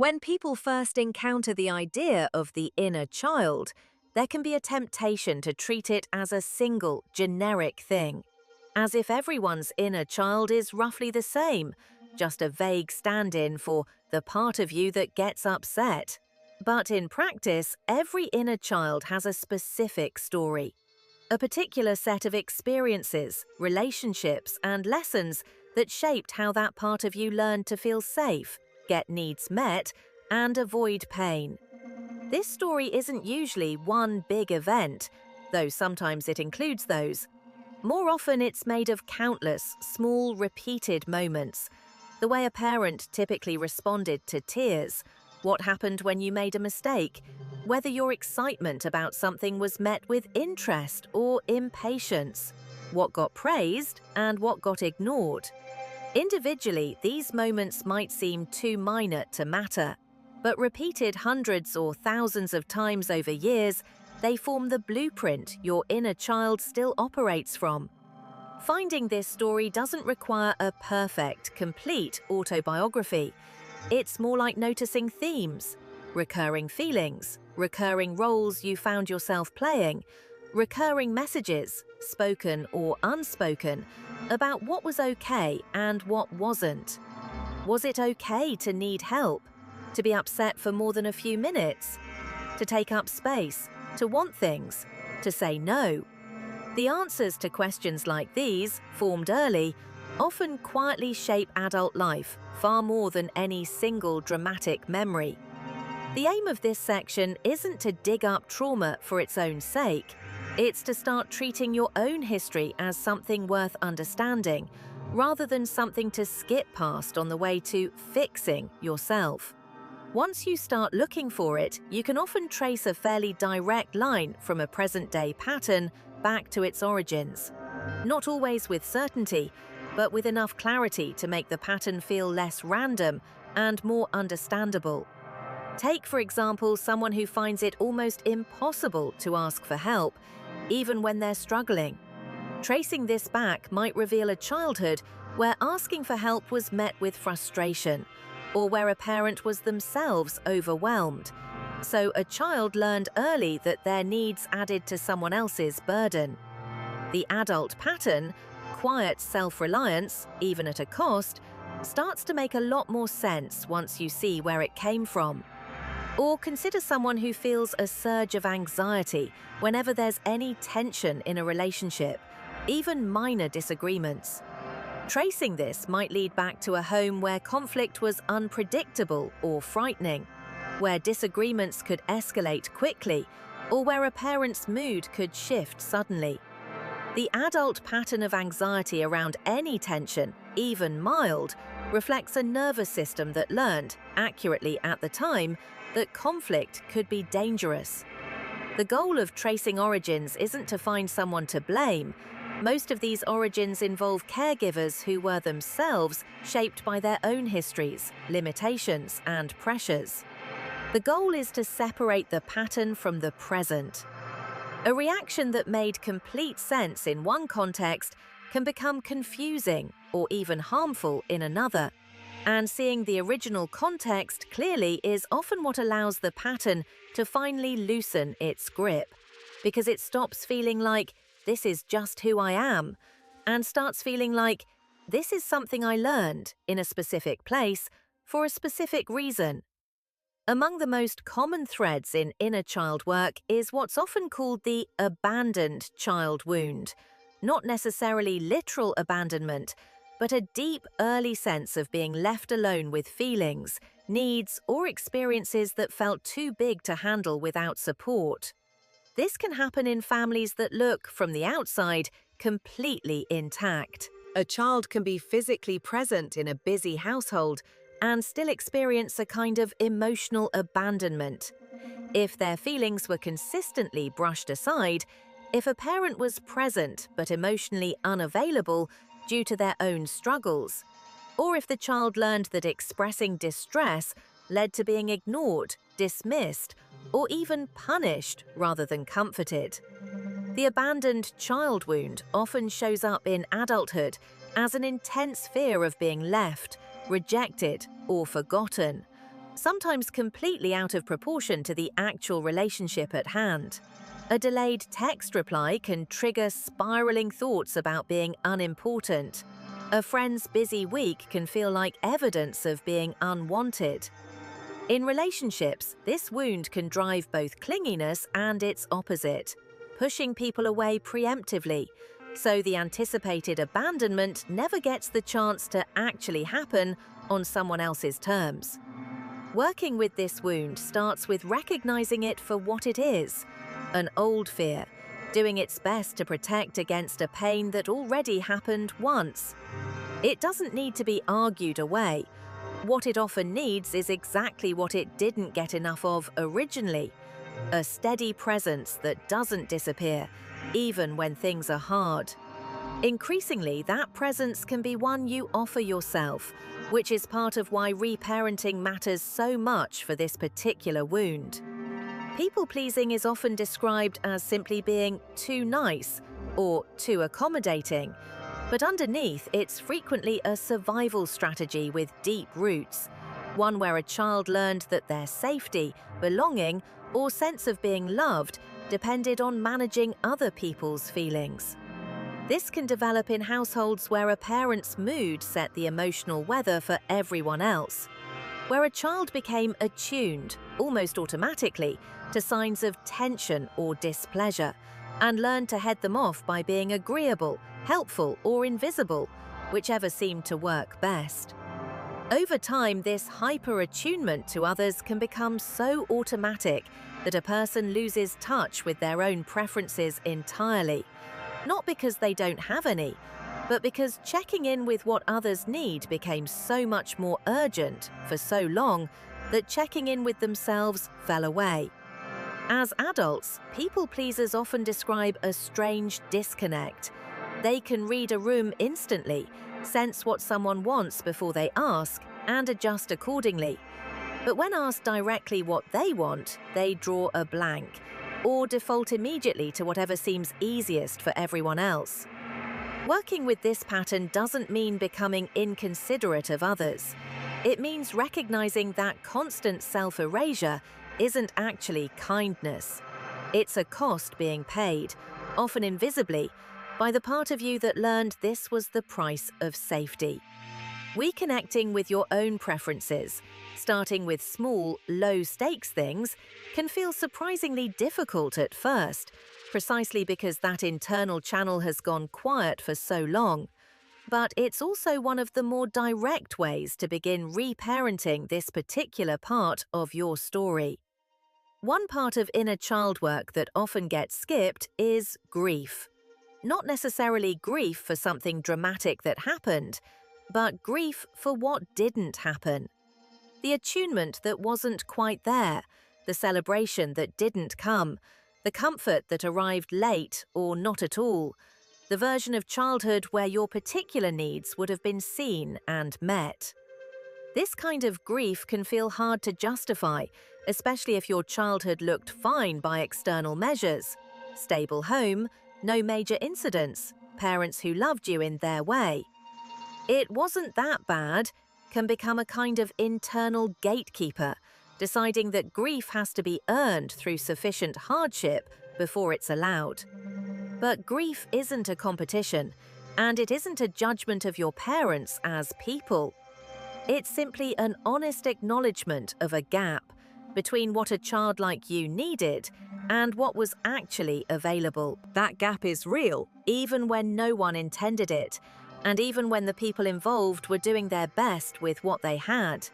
When people first encounter the idea of the inner child, there can be a temptation to treat it as a single, generic thing, as if everyone's inner child is roughly the same, just a vague stand-in for the part of you that gets upset. But in practice, every inner child has a specific story, a particular set of experiences, relationships, and lessons that shaped how that part of you learned to feel safe, get needs met, and avoid pain. This story isn't usually one big event, though sometimes it includes those. More often it's made of countless, small, repeated moments. The way a parent typically responded to tears, what happened when you made a mistake, whether your excitement about something was met with interest or impatience, what got praised and what got ignored. Individually, these moments might seem too minor to matter, but repeated hundreds or thousands of times over years, they form the blueprint your inner child still operates from. Finding this story doesn't require a perfect, complete autobiography. It's more like noticing themes, recurring feelings, recurring roles you found yourself playing, recurring messages, spoken or unspoken, about what was okay and what wasn't. Was it okay to need help? To be upset for more than a few minutes? To take up space? To want things? To say no? The answers to questions like these, formed early, often quietly shape adult life far more than any single dramatic memory. The aim of this section isn't to dig up trauma for its own sake. It's to start treating your own history as something worth understanding, rather than something to skip past on the way to fixing yourself. Once you start looking for it, you can often trace a fairly direct line from a present-day pattern back to its origins. Not always with certainty, but with enough clarity to make the pattern feel less random and more understandable. Take, for example, someone who finds it almost impossible to ask for help, even when they're struggling. Tracing this back might reveal a childhood where asking for help was met with frustration, or where a parent was themselves overwhelmed. So a child learned early that their needs added to someone else's burden. The adult pattern, quiet self-reliance, even at a cost, starts to make a lot more sense once you see where it came from. Or consider someone who feels a surge of anxiety whenever there's any tension in a relationship, even minor disagreements. Tracing this might lead back to a home where conflict was unpredictable or frightening, where disagreements could escalate quickly, or where a parent's mood could shift suddenly. The adult pattern of anxiety around any tension, even mild, reflects a nervous system that learned, accurately at the time, that conflict could be dangerous. The goal of tracing origins isn't to find someone to blame. Most of these origins involve caregivers who were themselves shaped by their own histories, limitations, and pressures. The goal is to separate the pattern from the present. A reaction that made complete sense in one context can become confusing or even harmful in another. And seeing the original context clearly is often what allows the pattern to finally loosen its grip, because it stops feeling like, this is just who I am, and starts feeling like, this is something I learned in a specific place for a specific reason. Among the most common threads in inner child work is what's often called the abandoned child wound. Not necessarily literal abandonment, but a deep early sense of being left alone with feelings, needs, or experiences that felt too big to handle without support. This can happen in families that look, from the outside, completely intact. A child can be physically present in a busy household and still experience a kind of emotional abandonment. If their feelings were consistently brushed aside, if a parent was present but emotionally unavailable due to their own struggles, or if the child learned that expressing distress led to being ignored, dismissed, or even punished rather than comforted. The abandoned child wound often shows up in adulthood as an intense fear of being left, rejected, or forgotten, sometimes completely out of proportion to the actual relationship at hand. A delayed text reply can trigger spiraling thoughts about being unimportant. A friend's busy week can feel like evidence of being unwanted. In relationships, this wound can drive both clinginess and its opposite, pushing people away preemptively, so the anticipated abandonment never gets the chance to actually happen on someone else's terms. Working with this wound starts with recognizing it for what it is, an old fear, doing its best to protect against a pain that already happened once. It doesn't need to be argued away. What it often needs is exactly what it didn't get enough of originally, a steady presence that doesn't disappear, even when things are hard. Increasingly, that presence can be one you offer yourself, which is part of why reparenting matters so much for this particular wound. People-pleasing is often described as simply being too nice or too accommodating, but underneath, it's frequently a survival strategy with deep roots, one where a child learned that their safety, belonging, or sense of being loved depended on managing other people's feelings. This can develop in households where a parent's mood set the emotional weather for everyone else, where a child became attuned, almost automatically, to signs of tension or displeasure, and learned to head them off by being agreeable, helpful, or invisible, whichever seemed to work best. Over time, this hyper-attunement to others can become so automatic that a person loses touch with their own preferences entirely, not because they don't have any, but because checking in with what others need became so much more urgent for so long that checking in with themselves fell away. As adults, people-pleasers often describe a strange disconnect. They can read a room instantly, sense what someone wants before they ask, and adjust accordingly. But when asked directly what they want, they draw a blank, or default immediately to whatever seems easiest for everyone else. Working with this pattern doesn't mean becoming inconsiderate of others. It means recognizing that constant self-erasure isn't actually kindness. It's a cost being paid, often invisibly, by the part of you that learned this was the price of safety. Reconnecting with your own preferences, starting with small, low-stakes things, can feel surprisingly difficult at first, precisely because that internal channel has gone quiet for so long. But it's also one of the more direct ways to begin reparenting this particular part of your story. One part of inner child work that often gets skipped is grief. Not necessarily grief for something dramatic that happened, but grief for what didn't happen. The attunement that wasn't quite there, the celebration that didn't come, the comfort that arrived late or not at all, the version of childhood where your particular needs would have been seen and met. This kind of grief can feel hard to justify, especially if your childhood looked fine by external measures. Stable home, no major incidents, parents who loved you in their way. It wasn't that bad can become a kind of internal gatekeeper, deciding that grief has to be earned through sufficient hardship before it's allowed. But grief isn't a competition, and it isn't a judgment of your parents as people. It's simply an honest acknowledgement of a gap between what a child like you needed and what was actually available. That gap is real, even when no one intended it, and even when the people involved were doing their best with what they had.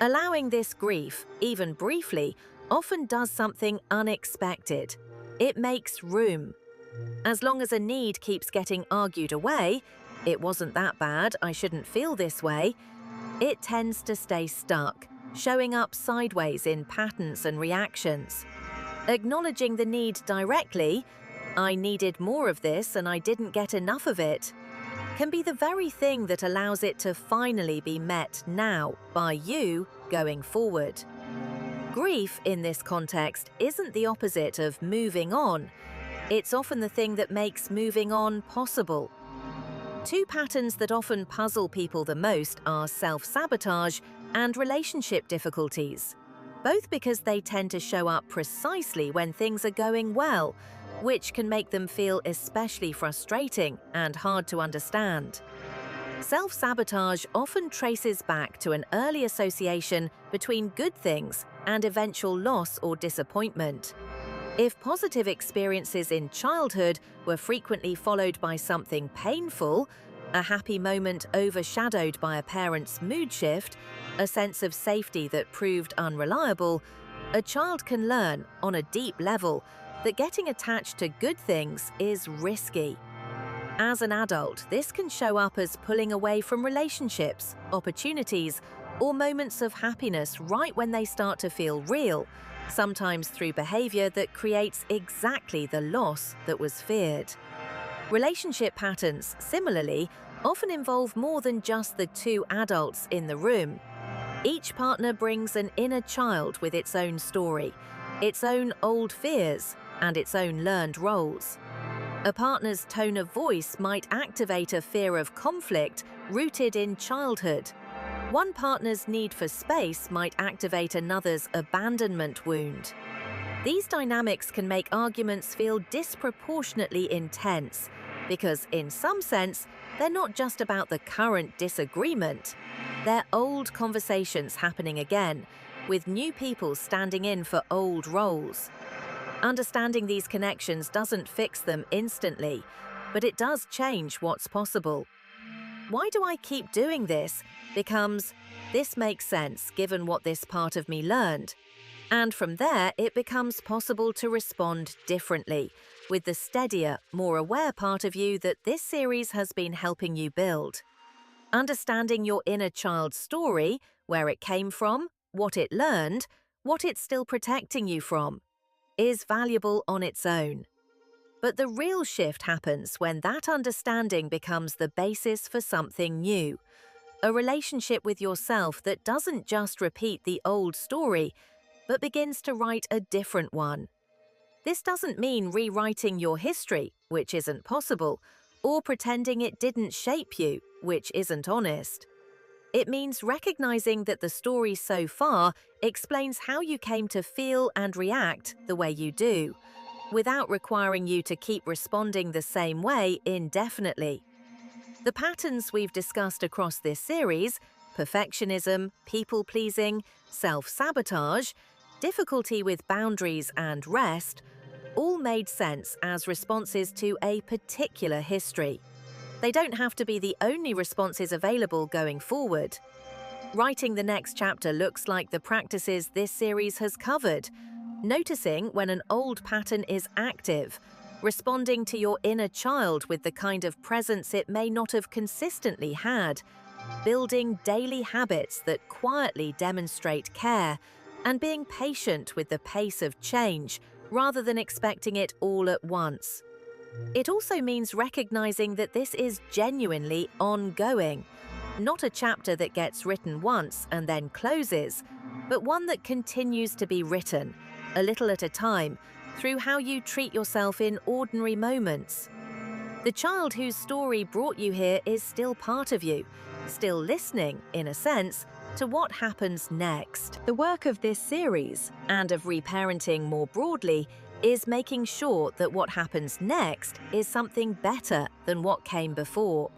Allowing this grief, even briefly, often does something unexpected. It makes room. As long as a need keeps getting argued away, "It wasn't that bad, I shouldn't feel this way," it tends to stay stuck, showing up sideways in patterns and reactions. Acknowledging the need directly, "I needed more of this and I didn't get enough of it," can be the very thing that allows it to finally be met now by you going forward. Grief in this context isn't the opposite of moving on. It's often the thing that makes moving on possible. Two patterns that often puzzle people the most are self-sabotage and relationship difficulties, both because they tend to show up precisely when things are going well, which can make them feel especially frustrating and hard to understand. Self-sabotage often traces back to an early association between good things and eventual loss or disappointment. If positive experiences in childhood were frequently followed by something painful, a happy moment overshadowed by a parent's mood shift, a sense of safety that proved unreliable, a child can learn, on a deep level, that getting attached to good things is risky. As an adult, this can show up as pulling away from relationships, opportunities, or moments of happiness right when they start to feel real, sometimes through behavior that creates exactly the loss that was feared. Relationship patterns, similarly, often involve more than just the two adults in the room. Each partner brings an inner child with its own story, its own old fears, and its own learned roles. A partner's tone of voice might activate a fear of conflict rooted in childhood. One partner's need for space might activate another's abandonment wound. These dynamics can make arguments feel disproportionately intense because, in some sense, they're not just about the current disagreement. They're old conversations happening again, with new people standing in for old roles. Understanding these connections doesn't fix them instantly, but it does change what's possible. Why do I keep doing this? Becomes, this makes sense given what this part of me learned. And from there, it becomes possible to respond differently, with the steadier, more aware part of you that this series has been helping you build. Understanding your inner child's story, where it came from, what it learned, what it's still protecting you from, is valuable on its own. But the real shift happens when that understanding becomes the basis for something new, a relationship with yourself that doesn't just repeat the old story, but begins to write a different one. This doesn't mean rewriting your history, which isn't possible, or pretending it didn't shape you, which isn't honest. It means recognizing that the story so far explains how you came to feel and react the way you do, without requiring you to keep responding the same way indefinitely. The patterns we've discussed across this series, perfectionism, people-pleasing, self-sabotage, difficulty with boundaries and rest, all made sense as responses to a particular history. They don't have to be the only responses available going forward. Writing the next chapter looks like the practices this series has covered. Noticing when an old pattern is active, responding to your inner child with the kind of presence it may not have consistently had, building daily habits that quietly demonstrate care, and being patient with the pace of change rather than expecting it all at once. It also means recognizing that this is genuinely ongoing, not a chapter that gets written once and then closes, but one that continues to be written, a little at a time, through how you treat yourself in ordinary moments. The child whose story brought you here is still part of you, still listening, in a sense, to what happens next. The work of this series, and of reparenting more broadly, is making sure that what happens next is something better than what came before.